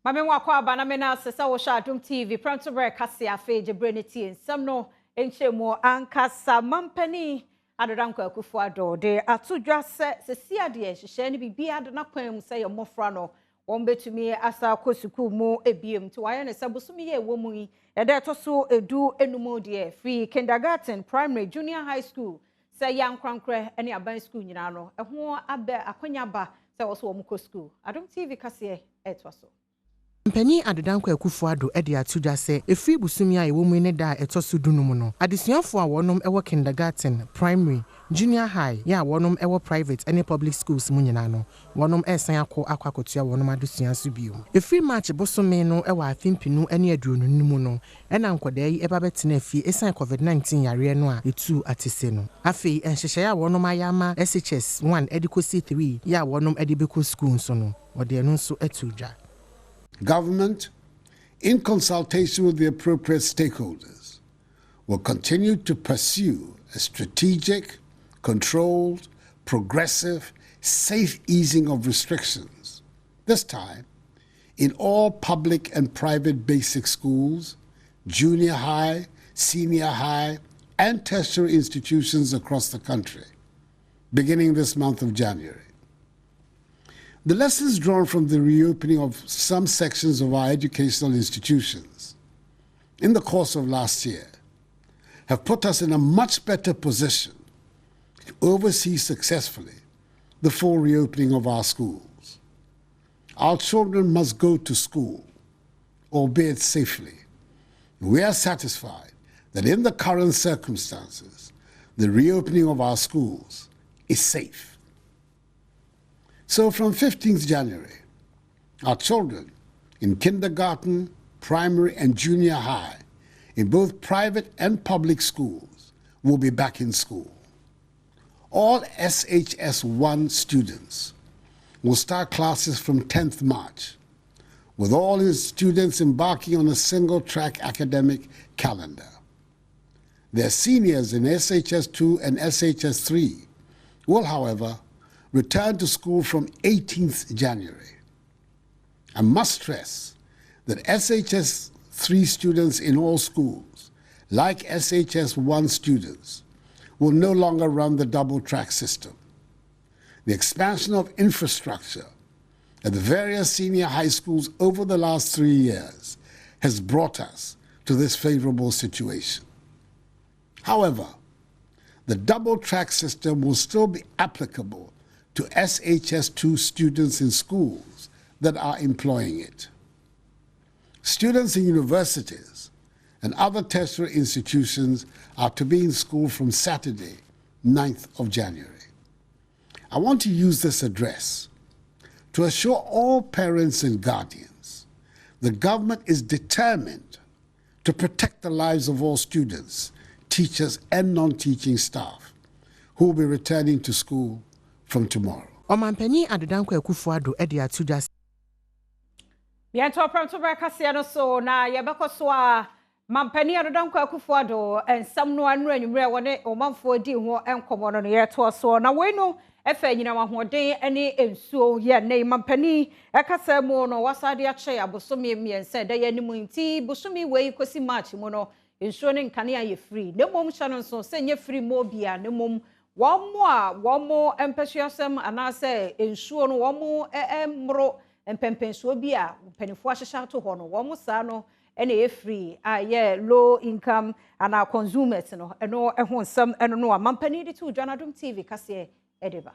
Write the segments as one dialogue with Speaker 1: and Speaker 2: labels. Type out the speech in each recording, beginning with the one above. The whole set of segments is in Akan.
Speaker 1: Mame wakwa abana mena sesa wo sha Adom TV Premotobre Kasee afeje breneti ensam no enchemo ankasa mampani adodanko akufo ado de atodwa se sia de hihye ne bibia de nakwan mu se ye mofra no won betumi asa kosuku mu ebiem ti waye ne sabusumi ye wo mu yi ede to so edu enumu de free kindergarten primary junior high school se yankwankre ene aban school nyina no eho abe akwanya ba se wo so wo mu ko school Adom TV Kasee etwaso
Speaker 2: Mpani adodanko akufo ado ede atudwa se efri busumi a ewo mu ne da etoso dunum no adesuafo a wonom ewo kindergarten primary junior high ya wonom ewo private any public schools mu nyina no wonom esan akwakotua wonom adesua so biom efri march bosome no ewo afimpinu ene aduonu nimu no ena nkoda yi eba betena afi esan covid-19 yare no a etu atese no afei enhyehyɛ ya wonom ayama SHS 1 edikosi 3 ya wonom edibeko school so no wode no so atudwa.
Speaker 3: Government, in consultation with the appropriate stakeholders, will continue to pursue a strategic, controlled, progressive, safe easing of restrictions, this time in all public and private basic schools, junior high, senior high, and tertiary institutions across the country, beginning this month of January. The lessons drawn from the reopening of some sections of our educational institutions in the course of last year have put us in a much better position to oversee successfully the full reopening of our schools. Our children must go to school, albeit safely. We are satisfied that in the current circumstances, the reopening of our schools is safe. So from 15th January, our children in kindergarten, primary and junior high, in both private and public schools, will be back in school. All SHS 1 students will start classes from 10th March, with all his students embarking on a single-track academic calendar. Their seniors in SHS 2 and SHS 3 will, however, return to school from 18th January. I must stress that SHS 3 students in all schools, like SHS 1 students, will no longer run the double-track system. The expansion of infrastructure at the various senior high schools over the last 3 years has brought us to this favorable situation. However, the double-track system will still be applicable to SHS 2 students in schools that are employing it. Students in universities and other tertiary institutions are to be in school from Saturday, 9th of January. I want to use this address to assure all parents and guardians the government is determined to protect the lives of all students, teachers, and non-teaching staff who will be returning to school from tomorrow.
Speaker 2: Omampani adodanko akufo ado ede atudwa.
Speaker 1: Biento Premotobre Kasee no so na yebekọ so a mampani adodanko akufo ado ensam no anu anwumre wone omanfo di ho enkomo no yeto so na we no efa nyina wahoden ene ensuo ye ne mampani ekasa mu no wasade ache abosomi miense da ye nimu nti bosomi we kosi march mu no ensuo ne nkane aye free ne mom hya no so se nye free mo bia ne mom womo empesiasem anase ensuo no womo emro empempensuo bi a penifo ahyehya to ho no womo sa no ene e free low income and consumers no eno ehon sam eno no amampani de to Adom TV Kasee edeba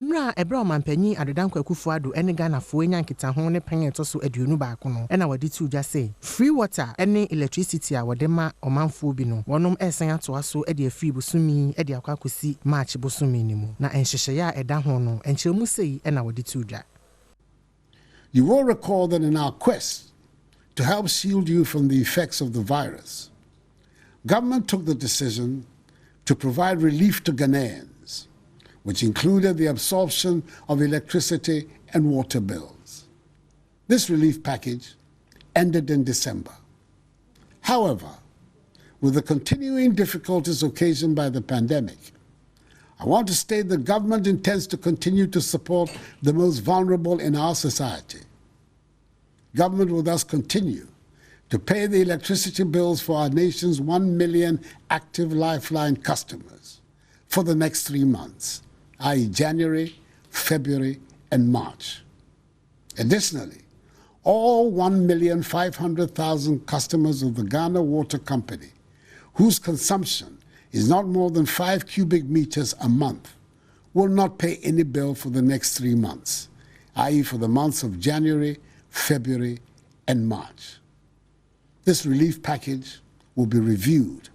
Speaker 2: Mra ebra omampani adodanko akufo ado ene Ghanafo enyankita ho ne penyeto so aduonu baako no ena wade tu dwa say free water ene electricity a wade ma omanfo bi no wonom esan ato aso ede free bosumi ede akwakosi march bosumi ni mu na enhyehye a eda ho no enkyeremu sei ena wade tu dwa.
Speaker 3: You will recall that in our quest to help shield you from the effects of the virus, government took the decision to provide relief to Ghanaians, which included the absorption of electricity and water bills. This relief package ended in December. However, with the continuing difficulties occasioned by the pandemic, I want to state the government intends to continue to support the most vulnerable in our society. Government will thus continue to pay the electricity bills for our nation's 1 million active Lifeline customers for the next 3 months, i.e. January, February, and March. Additionally, all 1,500,000 customers of the Ghana Water Company, whose consumption is not more than 5 cubic meters a month, will not pay any bill for the next 3 months, i.e. for the months of January, February, and March. This relief package will be reviewed.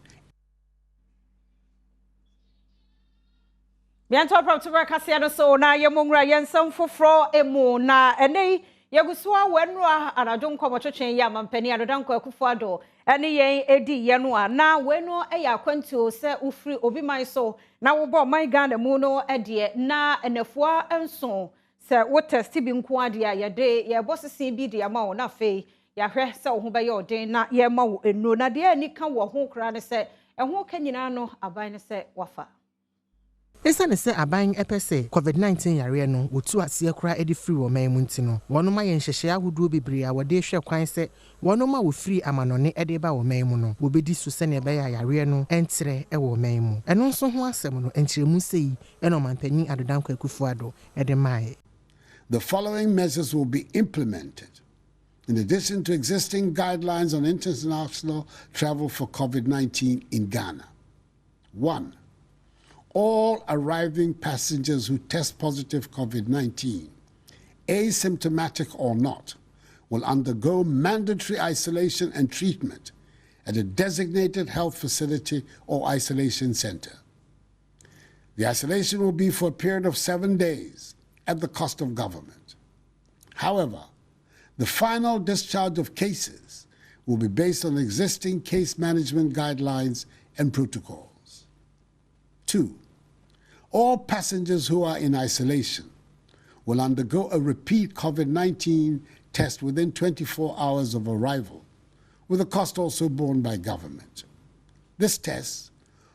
Speaker 1: Premotobre Kasee no so na yemongra yensam foforo emu na ene yegusua wenwa anadwo nkomochochen ya mampani adodanko akufuado ene yen edi yenwa na wenu eya kwantuo se ufri obi man so na wo man Ghana mu no ede na enafua enso se wo test bi nko ade ya yede ye bosese bi de ama wo na fe ya hwe se wo ho be ye odin na ye ma wo enu na de ani kan wo ho kra ne se eho kanyina no aban ne se wafa.
Speaker 2: Esa ne se aban epese COVID-19 yare no wotu ase kra edi free wo man mu ntino wono ma yenhyehyɛ ahodo bebre a wode hwɛ kwan se wono ma wo free amanone ede ba wo man mu no wo bedi so se ne be yare no entere e wo man mu eno nso ho asɛm no enkyeremu sei eno manpanyin adodanko akufuado ede mae.
Speaker 3: The following measures will be implemented in addition to existing guidelines on international travel for COVID-19 in Ghana. 1. All arriving passengers who test positive COVID-19, asymptomatic or not, will undergo mandatory isolation and treatment at a designated health facility or isolation center. The isolation will be for a period of 7 days at the cost of government. However, the final discharge of cases will be based on existing case management guidelines and protocols. 2. All passengers who are in isolation will undergo a repeat COVID-19 test within 24 hours of arrival, with the cost also borne by government. This test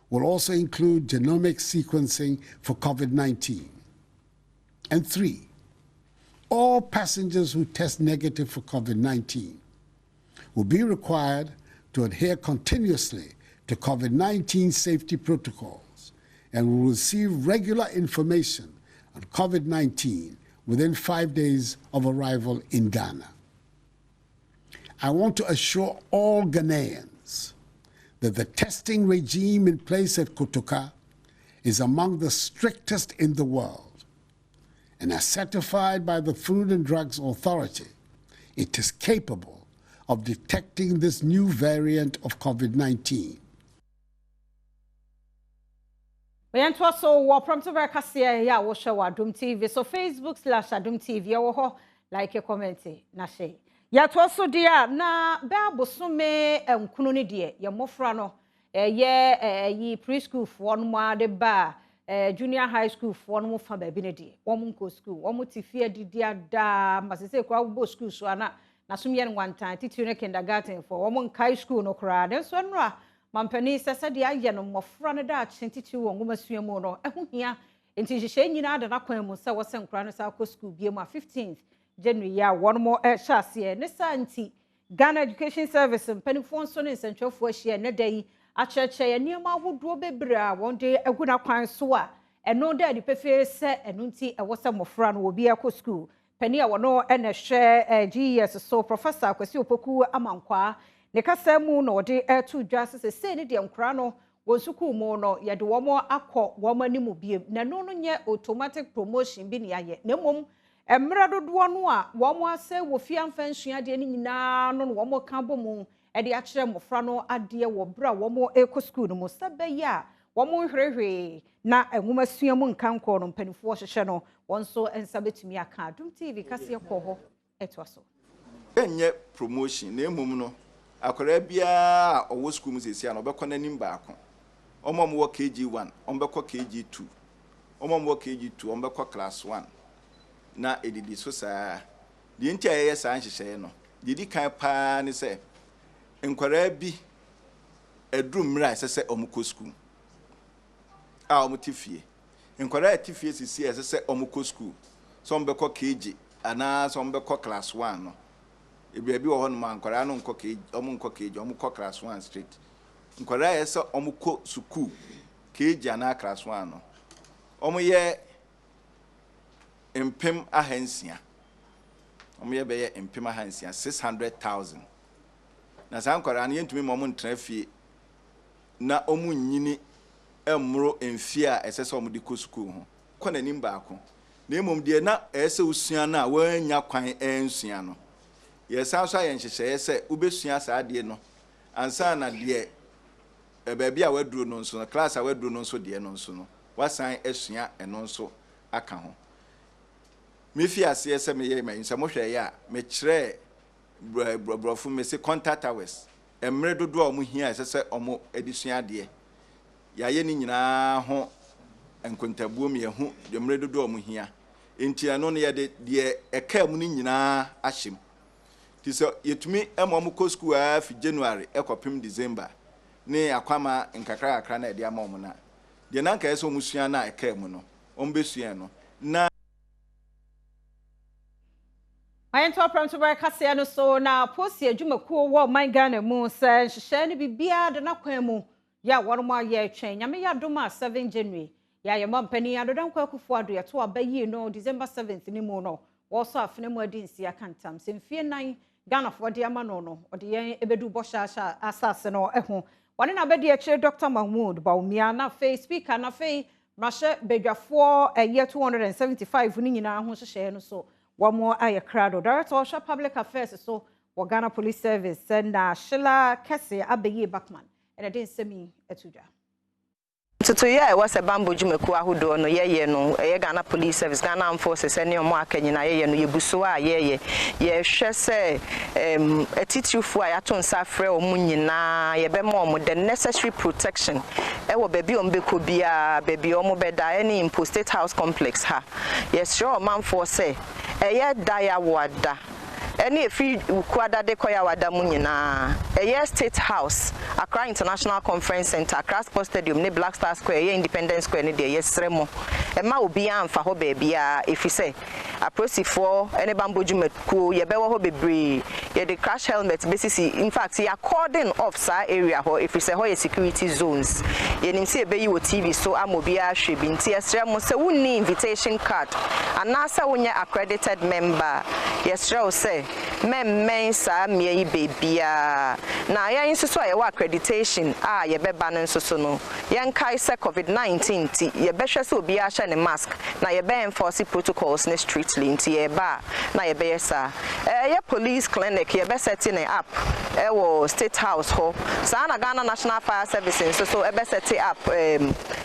Speaker 3: will also include genomic sequencing for COVID-19. And 3, all passengers who test negative for COVID-19 will be required to adhere continuously to COVID-19 safety protocols and will receive regular information on COVID-19 within 5 days of arrival in Ghana. I want to assure all Ghanaians that the testing regime in place at Kotoka is among the strictest in the world. And as certified by the Food and Drugs Authority, it is capable of detecting this new variant of COVID-19.
Speaker 1: When to so wa Premotobre Kasee ya wo hwe wa Adom TV so Facebook/Adom TV wo ho like comment na share. Ya to so dia na ba bosome enkunu ne de ye mofra no yi preschool fo no ma de ba junior high school for no fa ba bi ne de wo nko school wo tifie didi ada masese kwa wo school so ana na so ye one time titi ne kindergarten for wo nkai school no kra de so nra mampani sese de aye no mofra ne da titi wo ngomasua no eho hia enti hihye nyina da na kwan mu se wo se nkra no sa ko school bi mu 15th January ya one more shase ne santi Ghana Education Service mpanifo so ne nsentwefo ahia ne dai acheche ya niam ahodo bebre a wonde aguna kwan so a eno da di pefe se eno nti ewo se mofra no obi akọ school pani a wono ene hwe GS so Professor Kwesi Opoku amankwa ne kasa mu no de to dwase se ne de nkra no wonsuku mu no ye de womo akọ womo animu biem na no no nye automatic promotion bi ne aye na mom emra dodo no a womo ase wo fia mfansua de ni nyina no no womo ka bomu e de akere mofra no ade wo bra womo eko school no musabe ya womo hwehwe na enwomasua mu nkanko no mpanifo hyehye no wonso ensa betumi aka Adom TV Kasee ko ho eto so
Speaker 4: enye promotion na emum no akora bia owo school mu sesia no obekọ nanim baako omom wo KG1 ombekọ KG2 omom wo KG2 ombekọ class 1 na edidi so saa de ntia ye saa hyehye no didi kan pa ne se enkwara bi edrum mra sese omuko school a omutifie enkwara atifie sisi sese omuko school so ombekọ KG ana so ombekọ class 1 no Ebi wo ho no man kwara no nkọ keji omo nkọ keji omo kọ class 1 straight nkwara yesa omo kọ school keji ana class 1 no omo ye empem ahansia omo ye be ye empem ahansia 600,000 na san kwara na yentumi mo ntra fie na omo nyini emro emfie a esese omo de kọ school ho kọ na nim baako na emom de na ese usua na wanya kwan ensua no yes also ayen hyehyeye se ubesua saade no ansa na de baabi a waduro no nso no class a waduro no nso de no nso no wasan asua eno nso aka ho me fi ase se me ye me nsa mo hweye a me kire brofo me se contact hours emre dodo a mo hia ese omo edisua de ya ye ni nyina ho enkontabuo me hu emre dodo a mo hia enti ano ne ye de eka mu ni nyina ahyem tiso yetumi emo ko school a fi January ekopim December ne akwama nkakra akra na de ama omo na de na nka yeso musua na eka mu no ombesua no na
Speaker 1: Ayento Premotobre Kasee no so na posi adwumakuo wo man Ghana mu se hyehyɛ ne bibia de na kwan mu ya woroma ye twɛn nyame ya doma 7 January ya ye mampani adodan kwa kufu ado ye to abayi no December 7th ni mu no wo so afene mu adi nsia kantam se mfie nan Ghana for de ama no ode yen ebedu boshasha asase no eho wane na bedi akire Dr. Mahmoud Baumia na face speaker na fe mahye bedwafo eye 275 ni nyina ho hyehyɛ no so wamo aye crowd director of public affairs so wa Ghana Police Service na Shila Kese abeyi Backman and den semi etuja
Speaker 5: to yeah was a bamboo jumeku ahodo no ye no Ghana Police Service Ghana Armed Forces any omo akanyina ye no yebuso a ye hwe se etitiufu a yato nsa frɛ omu nyina ye be mo the necessary protection wo baby ombeko bia baby omo beda any impost state house complex ha yes sure man for say eye daya wada any free kwada de koya wada mu nyina eye state house Accra International Conference Center Accra Sports Stadium ne Black Star Square ye Independence Square ne de ye sremo ma obi amfa ho ba bia efi se aprosifo ene bambojumekuo ye bewo ho bebre ye the crash helmet basically in fact ye according of sa area ho efi se ho ye security zones ye nim se ebeyi wo TV so amobi a hwebi nti esremo se wonni invitation card anasa wonya accredited member yesreo se memmen sa mie bebia na ya nso so ye wa accreditation a ye beba no nso so no ye nkai se COVID-19 ti ye behwe se obi a hye ne mask na ye be enforce protocols ne strictly nti ye ba na ye be yesa ye police clinic ye be setting up wo state house ho sa na Ghana National Fire Service nso so e be setting up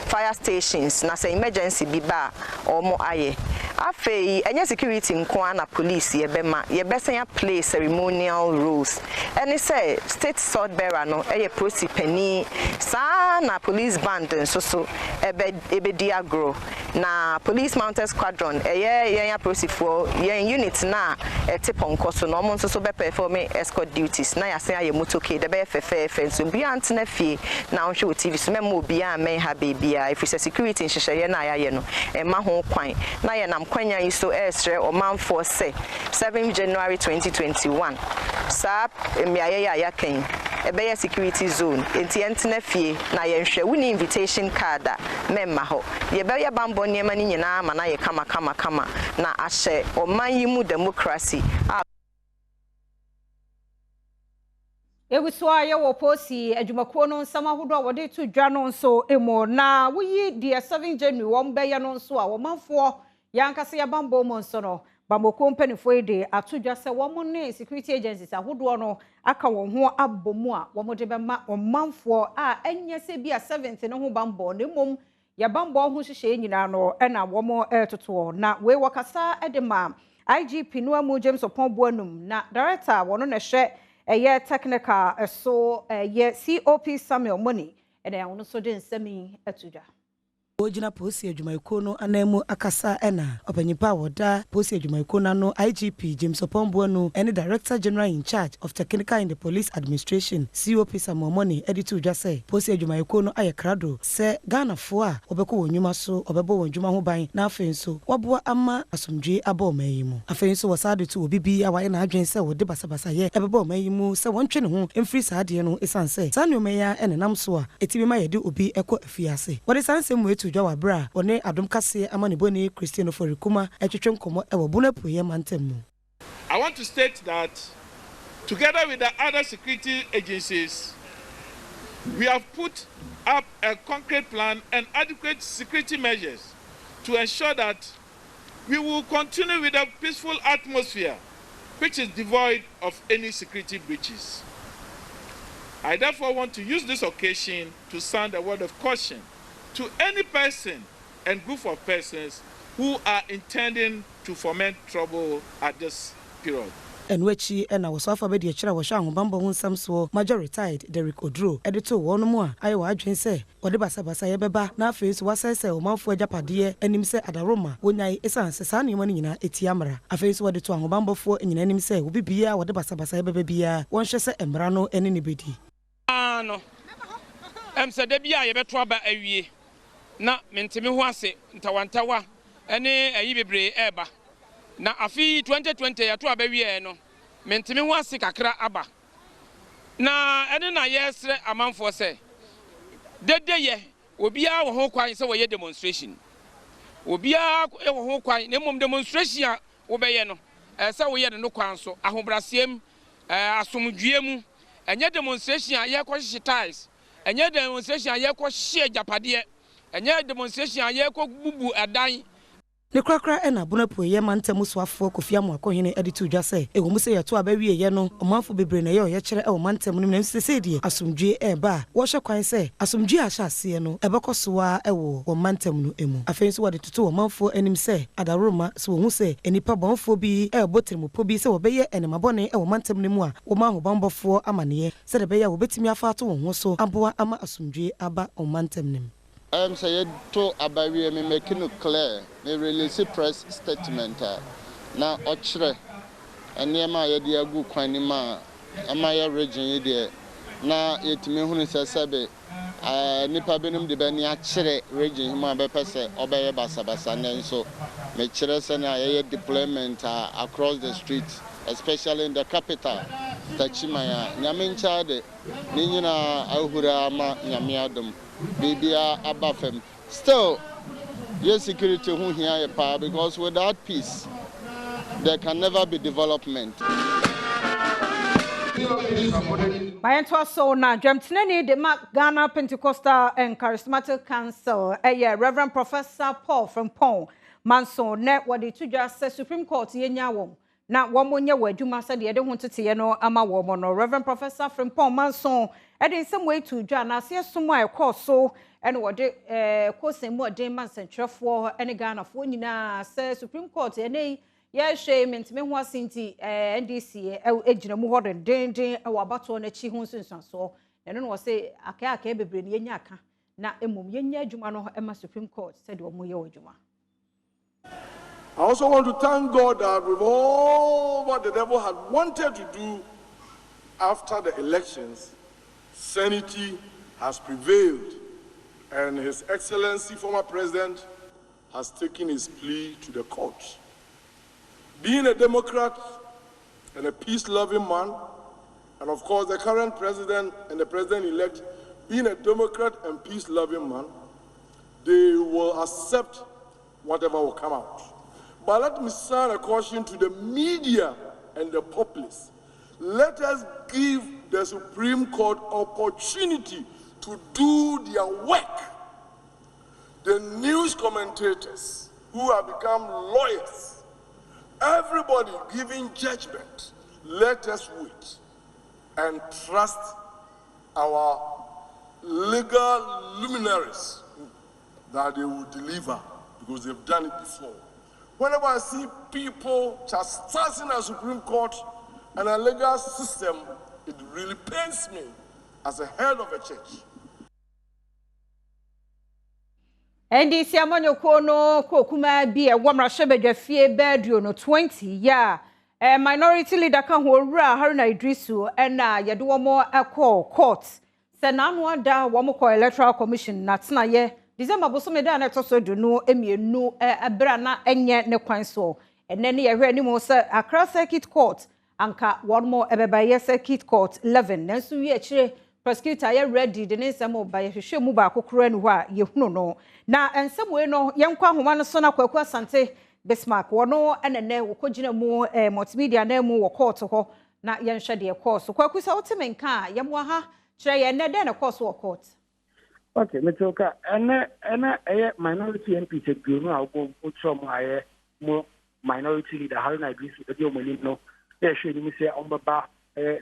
Speaker 5: fire stations na say emergency bi ba omo aye afei enye security nko na police ye be ma ye be sen play ceremonial rules any say state sword bearer no eye prosipani sa na police band nso so ebe diagro na police mounted squadron eye yen prosifo yen unit na etiponko so no mo nso so be perform escort duties na ya sen aye motoke de be fefe so bi antena fie na onhwe TV so memo obi a men ha bebia if security nhyehyeye na ya no ma ho kwan na ye nam kwanya yi so esre o man for say 7 January 2021 sa emiaye ya kan ebe security zone enti entena fie na ye nhwe woni invitation card memma ho ye be ye bambo niema ni nyina ma na ye kama na ahye o man yi mu democracy
Speaker 1: Ewuswa ye wo posi adwumakuo no nsama hodo a wode to dwa no nso emo na wuyi die 7 January wo mbeye no nso a wo manfo yankase ya bambo mo nso no bamoko mpanifo ide atodwa se wo mo ne security agencies ahodo no aka wo ho abomu a wo mo de be ma manfo a enye se bia 7th no ho bambo ne mom ya bambo ho hyehyɛ nyina no na wo mo etoto na we wakasa edema IGP no amu James Oponboanum na director wono na hwɛ eye technical so ye COP Samuel Money and I want so den semi etudwa
Speaker 6: Ojina Posi Adwumayɛkuo no anemu akasa ɛna ɔpanyipa wɔda Posi Adwumayɛkuo no IGP James Opombo no ɛne Director General in charge of Technical in the Police Administration COP Samomoni editu dwa sɛ Posi Adwumayɛkuo no ayɛ krado sɛ Ghanafoɔ a wɔbɛkɔ wɔn nnwuma so ɔbɛbɔ wɔn nnwuma ho ban na afei nso waboa ama asomdwe abɔ ɔman yi mu afei nso wɔsade to obi bi a wayɛ n'adwen sɛ wɔde basabasa yɛ ɛbɛbɔ ɔman yi mu sɛ wɔntwe ne ho mfiri saa adeɛ no ɛsiane sɛ saa nneɛma yi ɛnenam so a ɛtumi ma yɛde obi ɛkɔ afiase wɔde saa nsɛm mu etu dwa wabra ɔne Adom Kasee amaniboni Christiano Forikuma ɛtwetwe nkɔmɔ ɛwɔ Bunapuye mantam mu.
Speaker 7: I want to state that together with the other security agencies, we have put up a concrete plan and adequate security measures to ensure that we will continue with a peaceful atmosphere which is devoid of any security breaches. I therefore want to use this occasion to sound a word of caution to any person and group of persons who are intending to foment trouble at this period.
Speaker 6: And wechi ena wasafa be de kira wo hwa ahobambo ho nsam so major retired Derek Odro edito wo no mu a ayo adwen se wode basabasa ye beba na afei so wasese o manfo agapade anim se adaroma wonyai esan se sa nneema nyina etiamra afei so wode to ahobambofo nyina anim se wo bibia wode basabasa ye beba bia won hwe se emra no ene ne bedi
Speaker 8: no se de bia ye beto aba awie na mentemi ho ase ntawantawa ene ayi bebre eba na afi 2020 ya to abawie no mentimi ho ase kakra aba na ene na yesre amanfo se dedeye obia wo ho kwan se wo ye demonstration obia wo ho kwan na mom demonstration a wo beye no se wo ye no kwan so ahobrasiem asomdwuemu enye demonstration a ye ko ties enye demonstration a ye ko hye japade enye demonstration a ye ko bubu adan
Speaker 6: ne krakra ena Bunapuye mantam so afo Kofia Moakohene editu dwa se ewo mu se yeto abawie ye no omanfo bebre na ye oyekere ewo mantam no nem sesedi asomdwe eba wo hye kwan se asomdwe a hyase no ebekosoa ewo wo mantam no emu afei so wode tutu omanfo anim se adaroma so wo hu se enipa bonfo bi ebotirmupo bi se wo beye enemabone ewo mantam no mu a wo ma hobambofo amane se de beye wo betimi afa to wo ho so aboa ama asomdwe aba o mantam nim.
Speaker 9: Say to abawi me make no clear me release press statement na ochre enema ye de agu kwan ni ma ama ye region ye de na yetime hunu sesebe nipa benum de bani a kire region hima be pese obeye basabasa nenso me kire se na ye deployment across the street, especially in the capital Tachimaya nyame ncha de ni nyina ahura ma nyame Adom Bibia abafem. Still, yes, security who here a power because without peace, there can never be development.
Speaker 1: By so now, Jamtinani, the Ghana Pentecostal and Charismatic Council, Reverend Professor Paul from Pong, Manson, net what the two just said Supreme Court, Yenyawo. Now, one more year where Juma said the other wanted to know Ama woman or Reverend Professor from Pong Manson, and in some way to John, I see somewhere across so. And what the course and more demons and for any Ghana for Nina says Supreme Court, and yes, shame and me was Sinti NDC, Ejina more than danger, our battle on a chihun and so. And then was say, I can't be bringing Yaka. Now, a mum yenya Jumano Emma Supreme Court said, Omoyo Juma.
Speaker 10: I also want to thank God that with all what the devil had wanted to do after the elections, sanity has prevailed. And His Excellency, former President, has taken his plea to the court. Being a Democrat and a peace-loving man, and of course the current President and the President-elect, being a Democrat and peace-loving man, they will accept whatever will come out. But let me sound a caution to the media and the populace. Let us give the Supreme Court opportunity to do their work. The news commentators who have become lawyers, everybody giving judgment, let us wait and trust our legal luminaries that they will deliver because they've done it before. Whenever I see people chastising the Supreme Court and a legal system, it really pains me as a head of a church.
Speaker 1: NDC amanyoko no kokuma bi e wamra shebedwafie beduo no 20 ya minority leader kan ho wura Haruna Idrisu na yede womo ekọ court se nanu ada womo ko electoral commission na tena ye December bosome da na toso no emienu ebra na enye ne kwan so enne ne ye hwe ni mo se Accra Circuit Court anka womo ebeba ye Circuit Court 11 nanso wi a kire prosecutor ye ready de ne nsem oba ye hwehwe mu ba kokoro ne ho a ye hunu no na nsem we no ye nkwa homa no so na kwaku asante Bismarck wono enene wokogina mu multimedia na mu wo court ho na ye nhwe de course kwaku sa wotime nka ye mo ha kire ye ne de na course wo court.
Speaker 11: Okay, metoka ene minority MP segunu a wo utrom aye mo minority leader Haruna Idrisu de o mani no ye hwe ni se ombaba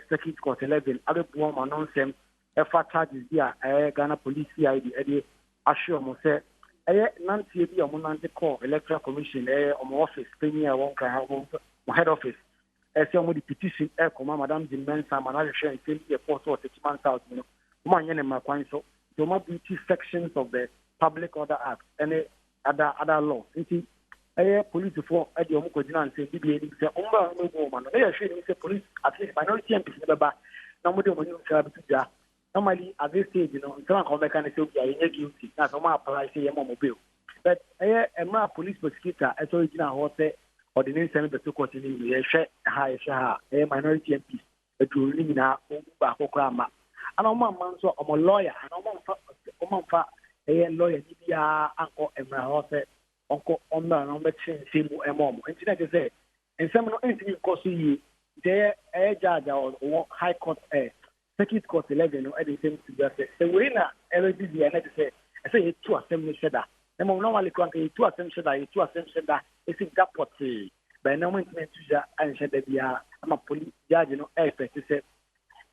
Speaker 11: Circuit Court 11 abebuo ma nonsem efa charges dia Ghana Police CID ede assure mo se nantie bi omo nante call electoral commission omo office premier won kan ha mo head office se omo di petition koma madam Jimensa manage share in the port of 30 months out no mo anye ne makwan so there must be two sections of the Public Order Act and other law nti police for ede omo kodina nse bibie ni se omba no go ma no hwe ni se police at least minority MP beba na mo de mo ni nka bituja. Normally, at this stage, you know, some of the mechanics are guilty. That's how much I say, mobile. But a police prosecutor, as original horse, or the name sent the court in the high minority MPs, a ruling now, Bakokrama. And on my man, so I'm a lawyer, and on my a lawyer, uncle, and my horse, uncle, on the chain, same mom. And today, say, and some of anything cost you, there, a judge or high court, Circuit Court 11 no e same to just say we na LDB na say I say two assembly sheda na mo normally kwanka two assembly sheda is in that pot by no moment to ja an sheda bia ama police judge no expect say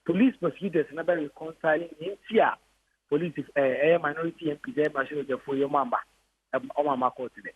Speaker 11: police prosecutors na be reconciling intia police minority MP dey machine dey for your mama o mama court dey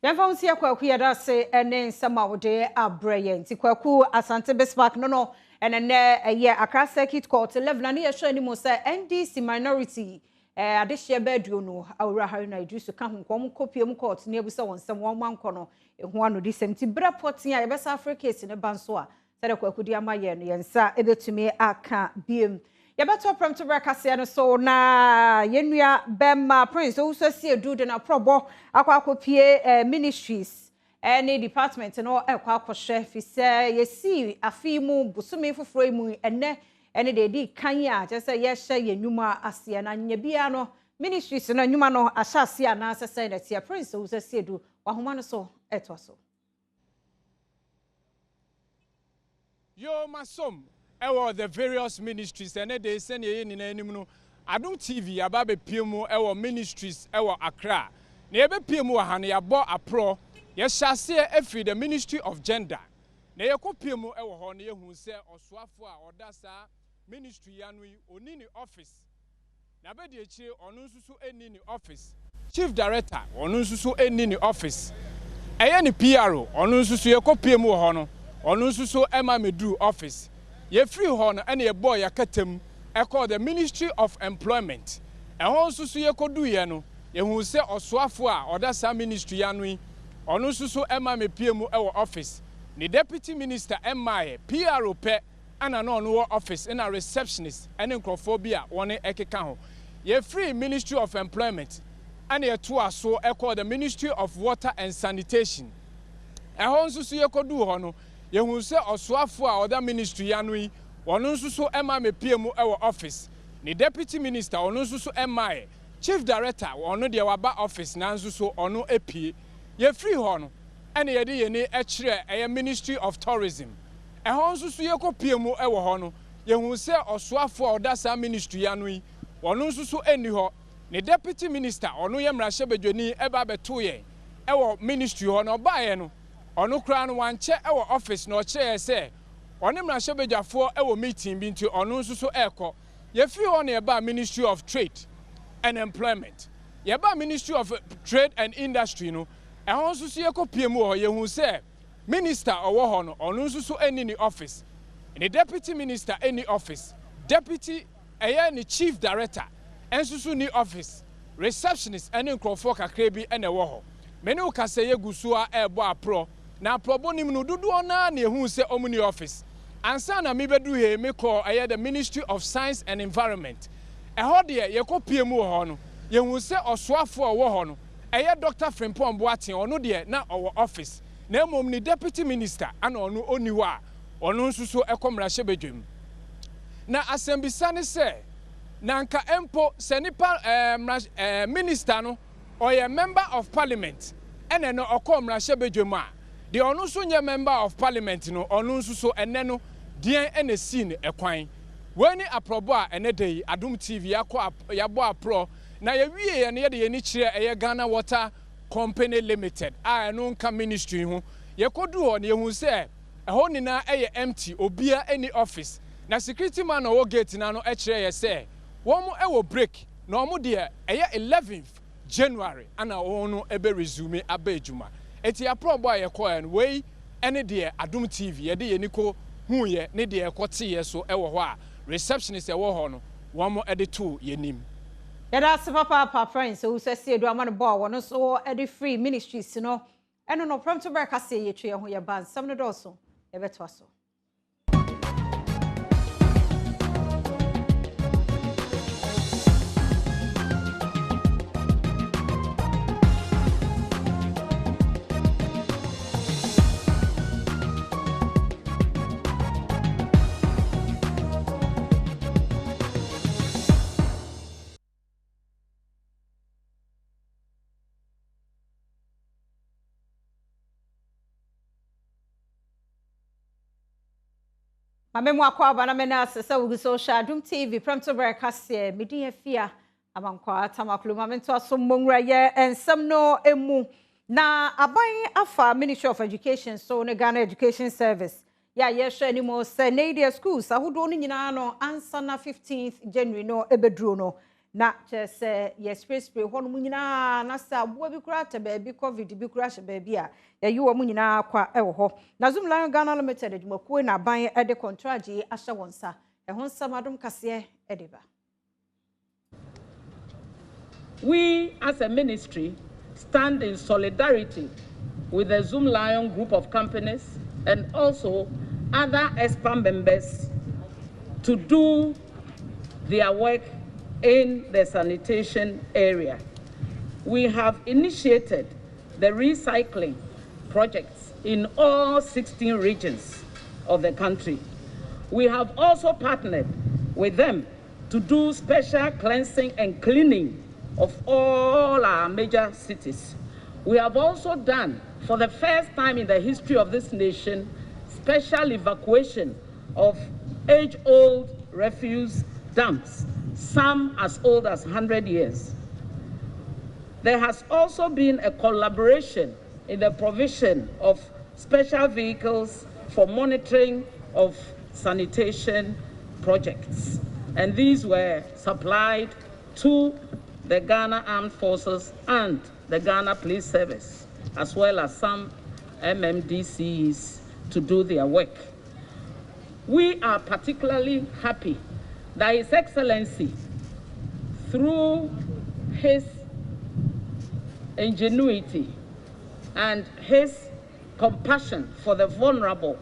Speaker 1: Yɛmfa nsi akwaku yɛda se ene nsɛm a wode abrɛyɛ nti kwaku Asante Bismarck no enene ɛyɛ Accra Circuit Court 11 na ne yɛhwɛ ni mo sɛ NDC minority adehye beduo no awura Haruna Idrisu ka ho kom kopie mu court ne ebusa won nsɛm wɔn mankɔ no ehu ano di sɛm ti brɛ potin a yɛbɛsa Africa case ne ban so a sɛde kwaku di ama yɛ no yɛnsa ebetumi aka biem Yabato Premotobre Kasee no so na yenua bema prince so si edu de na probo akwa ministries any department no ekwa akwohwe fi se yesi afimu busumi foforo mu enne de di kan ya je se ye hye yenuma ase na nya bia no ministries no nyuma no ahya ase na se na tia prince so si edu wahoma no so eto so
Speaker 8: yo masom ewo the various ministries and they send ye ni na anim no Adom TV ababe piemu ewo ministries ewo Accra na ye be piemu ha na ya bo apro ye hyase efi the Ministry of Gender na ye ko piemu ewo ho na ye hu se osoafo a oda sa ministry ya no oni ni office na be de echi onu nsusu eni ni office chief director onu nsusu eni ni office eye ni PRO onu nsusu ye ko piemu ho no onu nsusu ema medu office ye free ho no ene ye boy yakatem e call the Ministry of Employment e ho susu ye kodu ye no ye hu se osoafo a oda sa ministry ya no onu susu ema me piemu e wo office ni deputy minister ema PRO pe ana no no office in a receptionist ene nkrophobia woni ekeka ho ye free Ministry of Employment ene ye to aso e call the Ministry of Water and Sanitation e ho susu ye kodu ho no ye hu se osoafo a oda ministry ya no onu nsusu ema me piemu e wo office ni deputy minister onu nsusu ema chief director onu de waba office na nsusu onu epie ye free ho no ene ye de ye ni e kire e Ministry of Tourism e ho nsusu ye ko piemu e wo ho no ye hu se osoafo a oda sa ministry ya no onu nsusu eni ho ni deputy minister onu ye mrahye bedwani e ba beto ye e wo ministry ho no ba ye no onu kra no wanche e wo office no kire se oni mrahye bedwafo e wo meeting bi nti onu nsusu ekọ ye fi ho na ye ba Ministry of Trade and Employment ye ba Ministry of Trade and Industry no e ho nsusu ye ko piemu ho ye hu se minister owo ho no onu nsusu eni ni office ni deputy minister eni office deputy eye ni chief director ensusu ni office receptionist ene nkrofo kakra bi ene wo ho me ne ukase ye gusua ebo apro na aprobo nim no dodo na na ehu se omni office ansa na me bedu he me call the Ministry of Science and Environment eho de ye kopie mu ho no ye hu se osoafo wo ho no Dr. Frimpong Boatin ono de na owo office na emom ni deputy minister ana ono oniwo a ono nsuso ekomra hyebedwem na asembisa ne se na nka empo se nipa minister no oye member of parliament ene no okomra hyebedwem a de ono so nye member of parliament no ono nsuso ene no dien ene scene ekwan weni aprobo a ene dey Adom TV yabo apro na ye wie ye ne ye ni kire Ghana Water Company Limited a eno nka ministry ho ye kodu ho ne ye hu se ho ni na empty obia any office na security man no gate na no kire ye se wo mo wo break na omo de 11th January ana ono ebe resume abejuma eti aprobo a ye ko en we ene de Adom TV ye de ye niko hu ye ne de ekote ye so ewo ho a receptionist ewo ho no wo mo ede to ye nim
Speaker 1: Yada papa friends who says do amane ball wono so edi free ministries no eno no Premotobre Kasee ye twe ho ye ban sam no do so ye beto so Mamemu akwa bana mena sesa wugu social Adom TV Premotobre Kasee Midday afia amankwa tamaklu mamento aso mongra ye ensam no emu na aban afa Ministry of Education so ne Ghana Education Service ya ye hwe ni mo se Nadia schools ahodo no nyina no ansa na 15th January no ebeduro no na chese ye spray ho no nyina na sa abo bi kura ta ba bi covid bi kura hye ba bi a ye yi wo nyina kwa ewo ho na Zoom Lion Ghana Limited adwumakuo na ban e de contract yi ahye wonsa e ho nsam Adom Kasee edeba.
Speaker 12: We as a ministry stand in solidarity with the Zoom Lion group of companies and also other ESPA members to do their work in the sanitation area. We have initiated the recycling projects in all 16 regions of the country. We have also partnered with them to do special cleansing and cleaning of all our major cities. We have also done, for the first time in the history of this nation, special evacuation of age-old refuse dumps, some as old as 100 years. There has also been a collaboration in the provision of special vehicles for monitoring of sanitation projects. And these were supplied to the Ghana Armed Forces and the Ghana Police Service, as well as some MMDCs to do their work. We are particularly happy that His Excellency, through his ingenuity and his compassion for the vulnerable,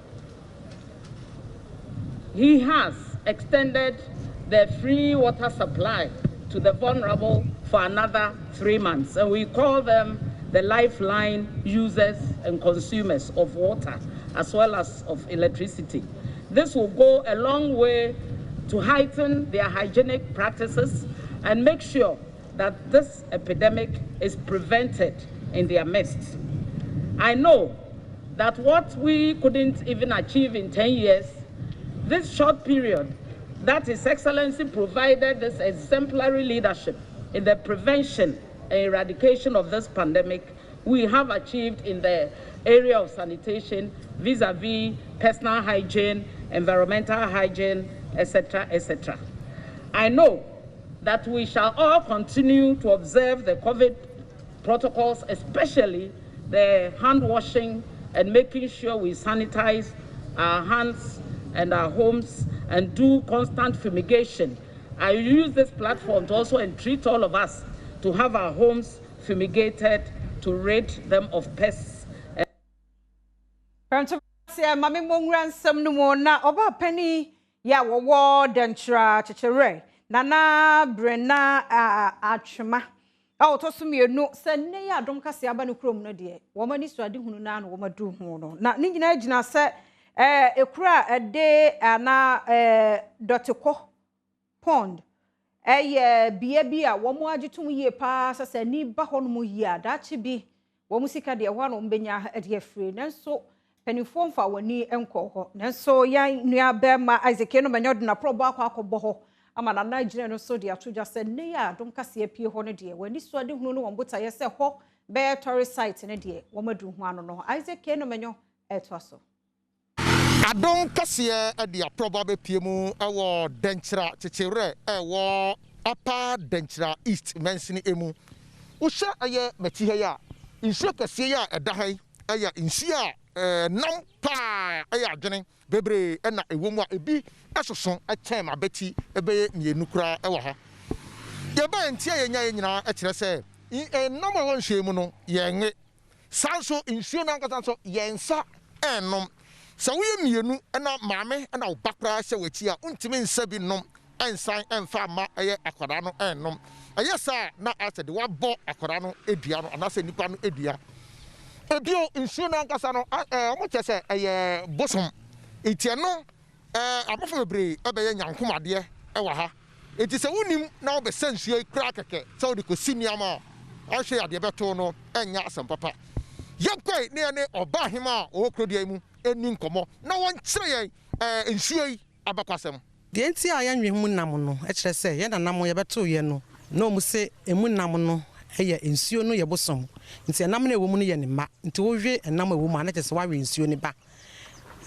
Speaker 12: he has extended the free water supply to the vulnerable for another 3 months. And we call them the lifeline users and consumers of water, as well as of electricity. This will go a long way to heighten their hygienic practices and make sure that this epidemic is prevented in their midst. I know that what we couldn't even achieve in 10 years, this short period that His Excellency provided this exemplary leadership in the prevention and eradication of this pandemic, we have achieved in the area of sanitation, vis-a-vis personal hygiene, environmental hygiene, etc., etc. I know that we shall all continue to observe the COVID protocols, especially the hand washing and making sure we sanitize our hands and our homes and do constant fumigation. I use this platform to also entreat all of us to have our homes fumigated to rid them of pests.
Speaker 1: Premotobre Kasee mame mongra nsam no mo na oba pani ya wowo dentra chechere nana brena atwema to mienu se ne ya Adom Kasee aba no krom no de wo mani so ade hunu na no wo madu hu no na ne nyina gina se ekura ede ana doteko pond bia bia wo mo agitum yie pa se ni ba ho no mo yie adachi bi wo musika de ho no mbenya ade afre nanso penifo mfa wani enko ho nanso yan nua bema Isaac no menyo de na probo akọ ho ama na Nigeria no so de atoja se ne ya Adom Kasee pie ho no de wani so ade hunu no wo mbota ye se ho be tourist site ne de wo madu hu ano no Isaac no menyo eto so
Speaker 13: Adom Kasee ade probo be pie mu ewo denchira chechere ewo apa denchira east mensini emu wo sha aye meti he ya insu Kasee ya edahai aya insia nam pa aya adwene bebre na ewomu a ebi asoso akyem abeti ebe mienu kura ewa ha ye ba ntia ye nya ye nyina akire se nam a won hwemu no ye nwe sanso insuo na nkasa so ye nsa enom sa wo ye mienu na maame na wo bakra hye wachi a untimi nsa bi nom ensan emfa ma eye akwara no enom aye sa na ase de wabɔ akwara no edua no anase nipa no edua ebio insuo na nkasa no omo chese eye bosom etie no abofo bebre ebeye nyankomade ewa ha eti se wonim na obesa nsuo kra keke se wo de kosiniama ahwe ade beto no enya asem papa yekoi ne oba hima o krodia mu eni nkomo na won kire ye nsuo yi abakwasem
Speaker 2: de enti a yanwe hu nam no e kire se ye na nam ye beto ye no na mu se emu nam no eye nsuo no ye bosom nti enam na ewo mu no ye ne ma nti wo hwe enam ewo mu ana kese wa hwe nsuo ne ba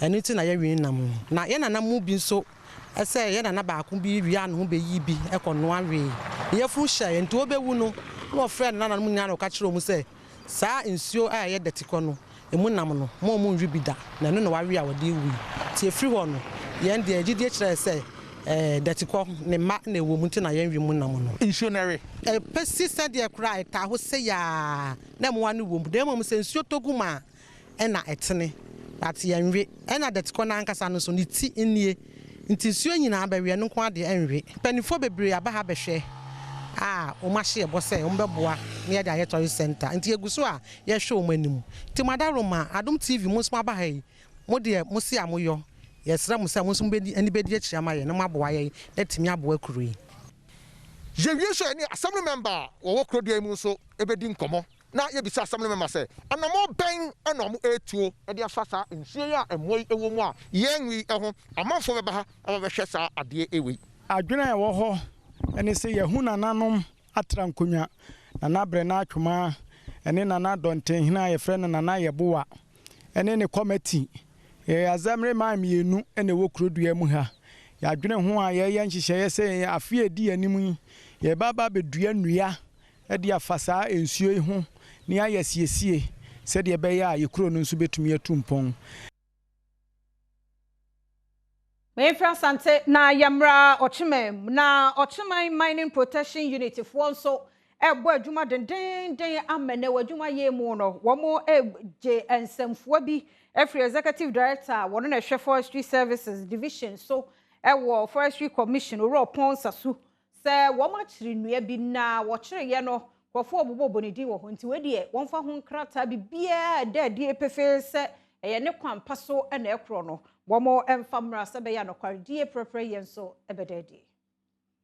Speaker 2: eni ti na ye hwe nam na ye na nam mu bi nso ese ye na ba ko bi wi anu be yi bi ekono ahwe ye fu hye nti wo be wu no no friend na mu nya no ka kire mu se sa nsuo a ye detiko no emu nam no mo mu hwe bi da na no na wa hwe a wo de wu ti efri ho no ye ndi agide kire se detiko ne ma na ewo mu nti na ye hwe mu nam no
Speaker 13: insuonary
Speaker 2: pesi said ye cry ka ho se ya na mo anu wo mu de mo se nsuo toguma na etene but ye nwe na detiko na nkasa no so ni ti nie nti nsuo nyina abawe no kwa de enwe panifo bebre aba ha behwe o ma hye bo se o mbeboa na ye da ye tourist center nti eguso a ye hwe o manim ti madaroma Adom TV mo so aba ha yi mo de mo se amoyo ye sra mo se mo so bedi ani bedi akirama ye no maboa ye na timi aboa kuru yi
Speaker 13: je wie so ni assembly member wo krodia mu so ebedi nkomo na ye bisa assembly member say anamo ben na mo etuo e de afasa nsuo ya emoi ewo mu a ye nwi eho amanfo beba ha abehwe sa ade ewi
Speaker 14: adwena e wo ho ene se ye hu nananom atra nkonya na bre na atwoma ene na donten hina ye frɛ na ye boa ene ne committee azamre ma mienu ene wo krodua mu ha ya adwene ho a ye nhyehyɛ se afie di anim ye baba bedua nnua e de afasa ensuo ho ni ayesiesie se de be ya ye kro no nso betumi atumpon
Speaker 1: Me Fransante na yamra ochimem na ochiman mining protection unit fo nso ebo adwuma den amene wadwuma ye mu no wo mo je ensemfo bi every executive director wono na hwe forestry services division so ewo forestry commission oro pon sasu se wo ma chiri nua bi na wo chiri ye no kwofo obobo ne di wo ho nti we de won fa ho nkrata bi bia de epefe se eye ne kwampa so na ekro no wo mo emfamra se be ya no kwardie prepare ye so ebedede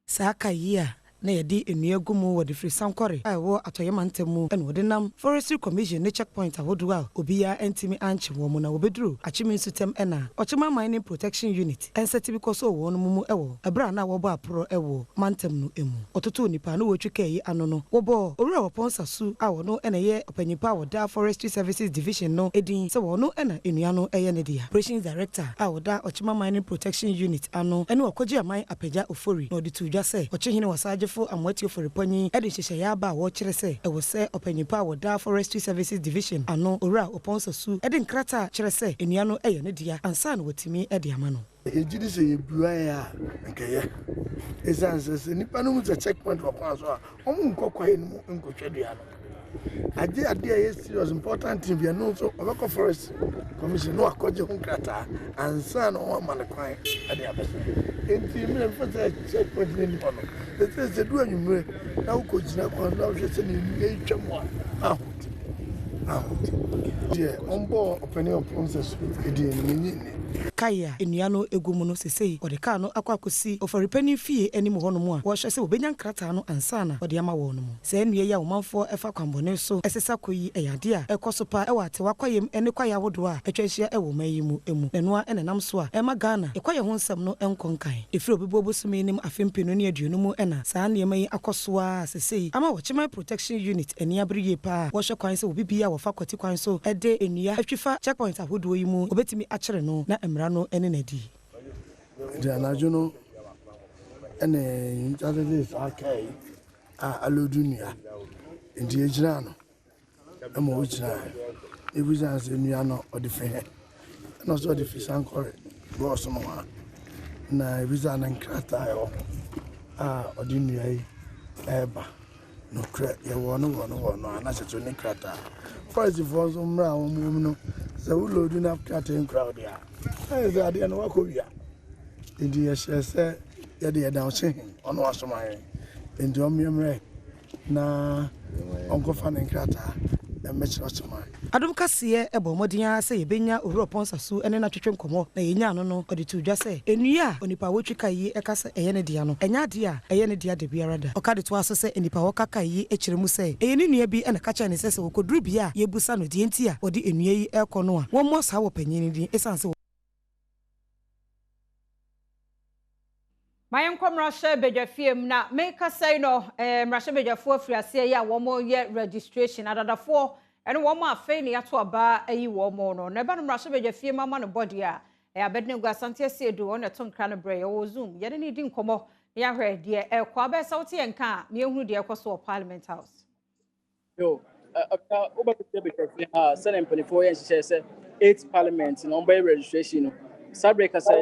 Speaker 6: saka yia na yedi enua gumu wo de free sankore wo atoyema ntemu eno de nam forestry commission ne checkpoint ahodu a obia entimi anche wo mu na obeduru achimi sutem ena ochima mining protection unit enseti because wo no mu ewo ebra na wo bo apro ewo mantem no emu ototo nipa no wotwika yi ano no wo bo owura wo ponsa su a wo no ena ye opanyipa wo da forestry services division no edin se wo no ena enua no eye ne dia operations director a wo da ochima mining protection unit ano eno okoji aman apagya ofori no de tudwa se ochihene wasaje Odefo Amwetio for Reponi, Edisha Yaba, Watcherese, I was say, Openipa, Wada Forestry Services Division, Ano, Ora, Oponsa Su, Edin Krata, Cherese, Eniano, Eyanedia, and San with me, Ediamano.
Speaker 15: Ejidi se buaya nkeye esanse nipa no mu checkpoint for pass so omu nkokwa enu nkotwedua no ade serious important thing be no so obeko forest commission no akoje hu krata ansa no o man kwan ade abese enti me for checkpoint ni no se du anwumre na ukojina kwan na hwe se ni etwam ahoti die ombo opinion process edi ni
Speaker 6: Kaya enuano egumuno sesei odeka no akwakosi ofaripani fie anim ho no mu a wo hwe se obenya nkrata no ansana ode ama wo no mu se enue ya womanfo efa kwambone so esesa koyi eyade a ekosopa e wate wakwayem ene kwaya wodo a etwahia e wo mayimu emu enoa enenam so a ema Ghana ekwaye ho nsem no enkonkan efiri obibo bosumi nim afempinu ne aduonu mu ena saa ne mayi akoso a sesei ama wo chema protection unit eni abriye pa wo hwe kwan se obibia wo fa kwati kwan so ede enua atwifa checkpoint ahodo yi mu obetimi akere no na emrano ene nadi
Speaker 15: jana jono ene intadede sakai alodunia ndi ejira no emo ojira ebuza se nua no odife no so odife sankore boss no na ebuza na nkrata yo odinua yi eba no kra ye wono ana seto ni krata first for so mra wo mu no se wo lodu na krata en crowd ya eze ade no wakobia ndi ye se ye de down se ono asomaye ndi omyemre na onkofa na nkrata emechira asomaye
Speaker 6: Adom Kasee ebo modin se yebenya Owura Sasu ene na twetwe nkomo na yenya no no ode tu dwa se enua onipa wotwika yi ekasa eye ne dia no enya dia eye ne dia de biara da okade to aso se enipa wokaka yi ekire mu se eye ne nua bi ena kacha ne se wokoduru bia yebusa no de enti a ode enua yi ekono a wonmo sa wo panyini din esanse
Speaker 1: Mayen komrashe bedwafiem na make say no mrashe bedwafo afriase ya womo ye registration adadafo ene womo afei ne yato aba ayi womo no na ba no mrashe bedwafiem ama no body a abedne gwa asante asiedu on eton kra no bre wo zoom ye ne di nkomo ya hwe de ekwa aba sauti enka me ehunu de ekoso Parliament House
Speaker 16: yo oba bedwafiem ha sene mpanifo ye nhye se 8 parliament no by registration no Premotobre Kasee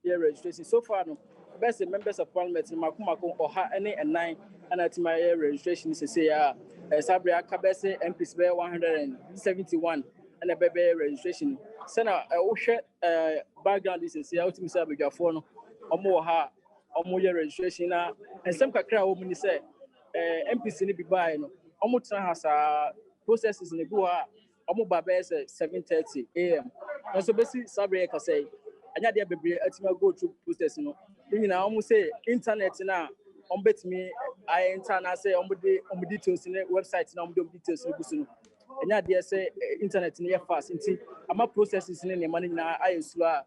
Speaker 16: de registration so far no best members of parliament makumako oha ene enan anatima registration say ya Sabre akabese MPs be 171 and bebe registration sena wohwe background is say ultimate sabedwafo no omo ha omo ye registration na ensem kakra wo mu ni say MPs ni bi bai no omo tran hasa processes in the go omo ba be 7:30 am and so basi Sabre Kasee anya dia bebre atima go through process no nyina omo say internet na on betimi I enter na say omo details in website na omo details ni busu no anya dia say internet ni fast nti ama processes ni ne mani na ayesu a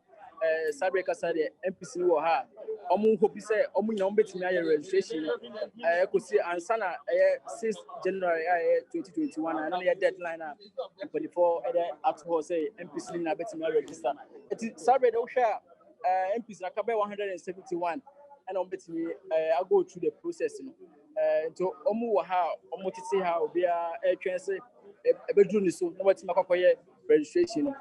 Speaker 16: Sabre Kasee de MPC ni wo ha omo hope say omo nyina omo betimi aye registration kosi ansana 6 January 2021 and na deadline na 24 at ho say MPC ni na betimi register it Sabre de wo hwa MPs na kabe 171 and omo betimi I go through the process no to omo wo ha omo tete ha obia twen say ebedru ni so na betimi akokoye registration no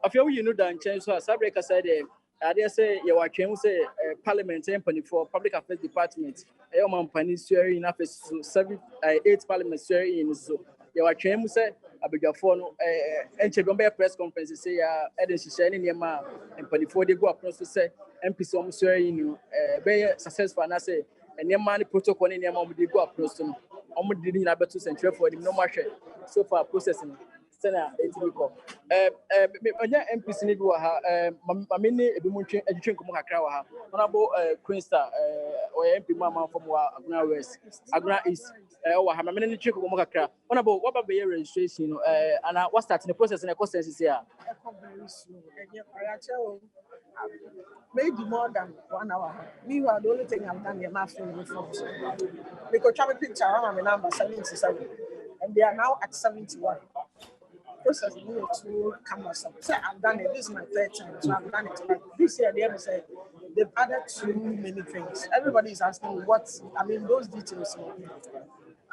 Speaker 16: afia we know dan chen so Sabre Kasee de ade say ye wa twen say parliament for public affairs department e o man pani swearing in office 8 parliament swearing in so ye wa twen mu say abedwafo no enche bi press conference say ya eden hihye ne niam a mpanifo de go apron so say MPC om swearing no be successful na say niam ni protocol ne niam om de go apron so no om de ni na beto central for no ma hwe so far processing sena etiko onya MPC ni bi wa ha mamene ebimuntwe adwetwe nkomo kakra wa ha honorable Queensta MP mama from Aguna West Aguna East wa ha mamene ni twe nkomo kakra honorable what about your registration and what start the process na cost is here
Speaker 17: maybe more than 1 hour. Meanwhile, the only thing I've done is my phone forms. Because travel picture, I have a number 77, and they are now at 71. process is too cumbersome. So I've done it. This is my third time, so I've done it. But this year, they said they've added too many things. Everybody is asking what, I mean, those details.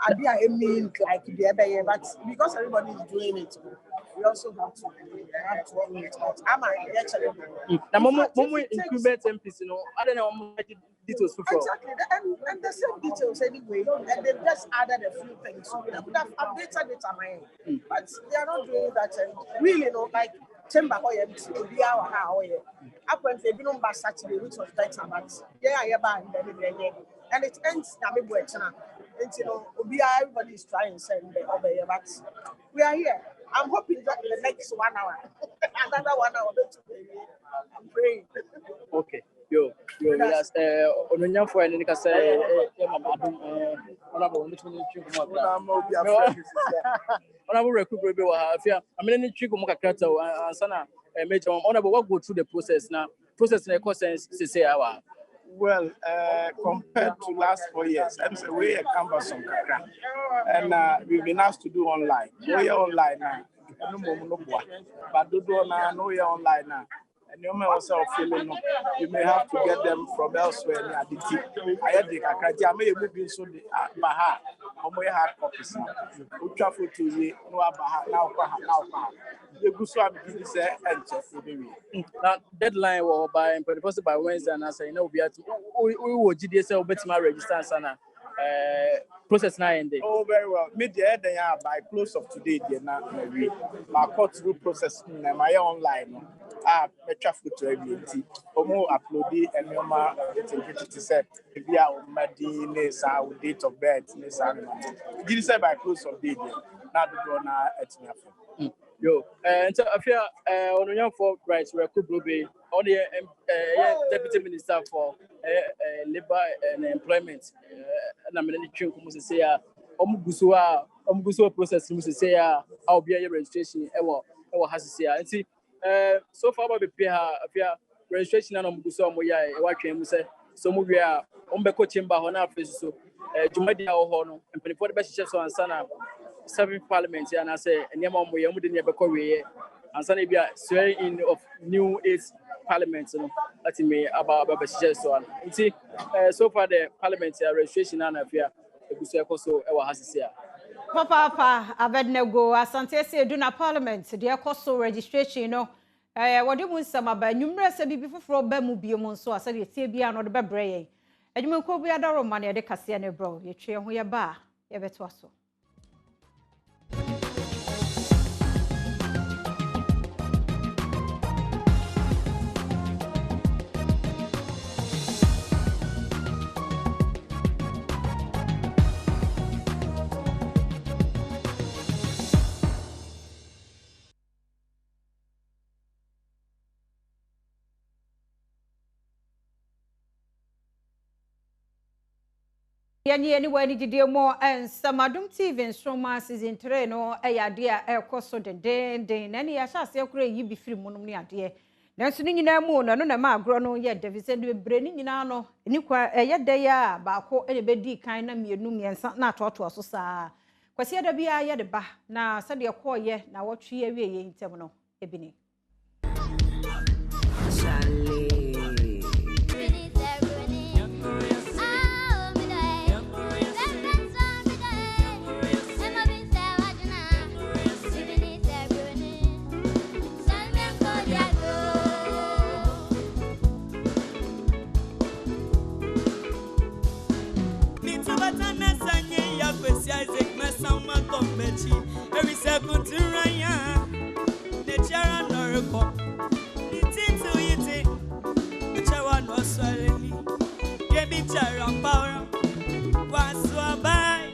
Speaker 17: I mean, like the other year, but because everybody is doing it, we also have to do it. But I'm actually.
Speaker 16: Now, Momo incumbent MPs, you know, I don't know details.
Speaker 17: Exactly, and the same details anyway, and they've just added a few things. So they would have updated it on my end, but they are not doing that. And really, you know, like chamber or be our how up when they don't back Saturday, which was better, but and it ends now. And you know, everybody is trying to send the over here, but we are here. I'm hoping that in the next 1 hour, another 1 hour, I'm praying.
Speaker 16: Okay. Yo, yes. Onunya for any say, Adom, honorable, honorable recuperate. I mean, any trick of Mokakato and Sana, Major Honorable, what go through the process now? Process in a course sense, say our.
Speaker 18: Well, compared to last 4 years, I'm saying we are cumbersome, and we've been asked to do online. We are online now, but do now, no, we are online now. And you may also feeling you may have to get them from elsewhere. I had the may be so the Baha, or may hard copies. We travel to the Baha now. The Guswam is
Speaker 16: now deadline or by Wednesday, and I say no, we will GDSL better register Sana process 9 days.
Speaker 18: Oh, very well. Midday they are by close of today. They're not maybe my court through process my online. Me traffic to everything. Omo upload and your it said we are Medine, our date of birth, this is by close of day. Now the donor at
Speaker 16: Yo, and so I feel on your for rights, we could be on the deputy minister for labor and employment. And I'm in the tune, Must say, Omugusua process, Must say, I'll be a registration, ever has to say. And see, so far, we pay her registration and Omugusua Moya, what can say? So we are on the coaching by Hona face. So, Jumadia or Hono, and for the best chefs on Sana. 7 parliaments, and I say, and Yamam, we are moving near Korea, and Sanibia swearing in of new 8 parliaments, that's me about so and see, so far the parliament registration and affair, the Gusacoso, our Hassia.
Speaker 1: Papa, Abednego, Asante say, do not parliament, dear coastal registration, you know. What do you want some about numerous before Bemubium, so I said, it's Tibia or the Bebre. And you will be a dollar money at the Cassiano bro, you cheer who you bar, ever twasso. Yani anywhere ni did more and some Adom TV instruments season 3 no idea cost den any asase akura yi bi firi munum ni ade nanso ni nyina mu no na ma agro no ye David say be bre ni nyina no ni kwa ye ya ba ko e be di kan na mienu miensa na atoto so saa kwasi ada bia ye de ba na sade ko ye na wotwe ye wie ye ntem no ebini
Speaker 19: every second to Ryan, nature and oracle. It's into it, the chair was swallowing. Give me chair and power. Was so by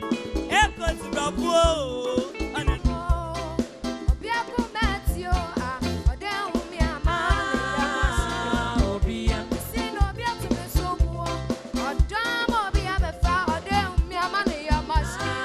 Speaker 19: echoes bravo. And a Biaco Matio, or down with me, a man, or be a sin or be a to the so or drama or be a far or down me a money, a machine.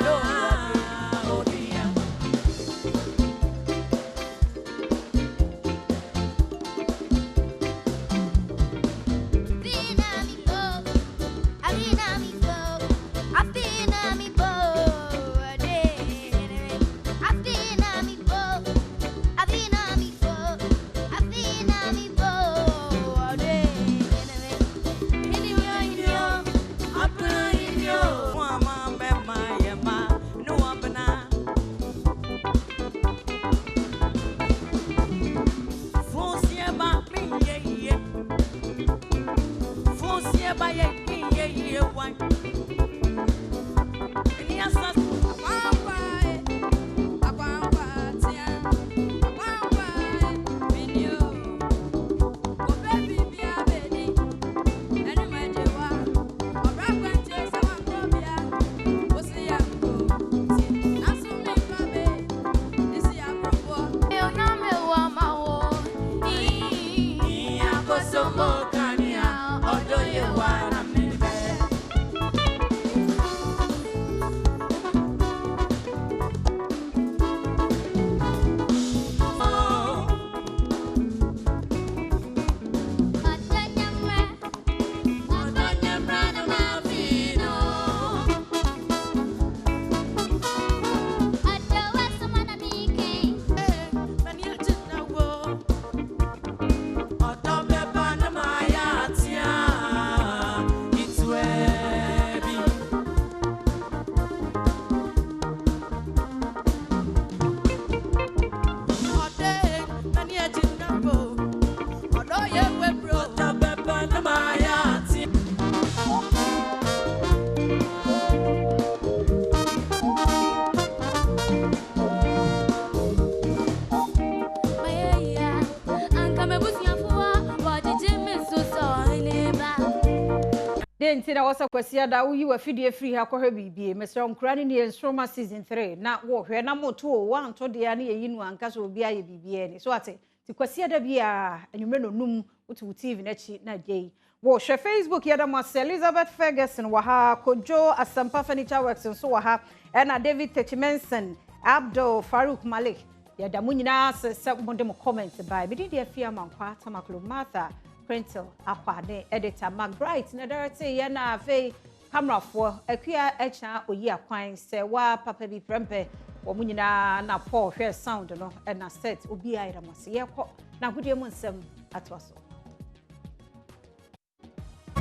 Speaker 1: adenti na wasa kwasia da uyi wa fidie free ha kohwe bibie mesra nkura ne ne Nsoroma season 3 na wo hwe na moto o wan to de na yeyinu anka so obi aye bibie ni so ate ti kwasia da bia anwumre no num utu TV na chi na gei wo hwe Facebook ya da mo Elizabeth Ferguson wa ha Kojo Asampa Furniture Works so wa ha na David Techimenson Abdul Farouk Malik ya da munyina se mo de mo comment by bi de afia mankwa tamaklo Martha Printel akwade editor McBride na director ya na fe camera for akua echa oyi akwan se wa papa bi prempe wo munyina na Paul hwe sound no na set obi ayira mo se ye ko na gudie mu nsem atwaso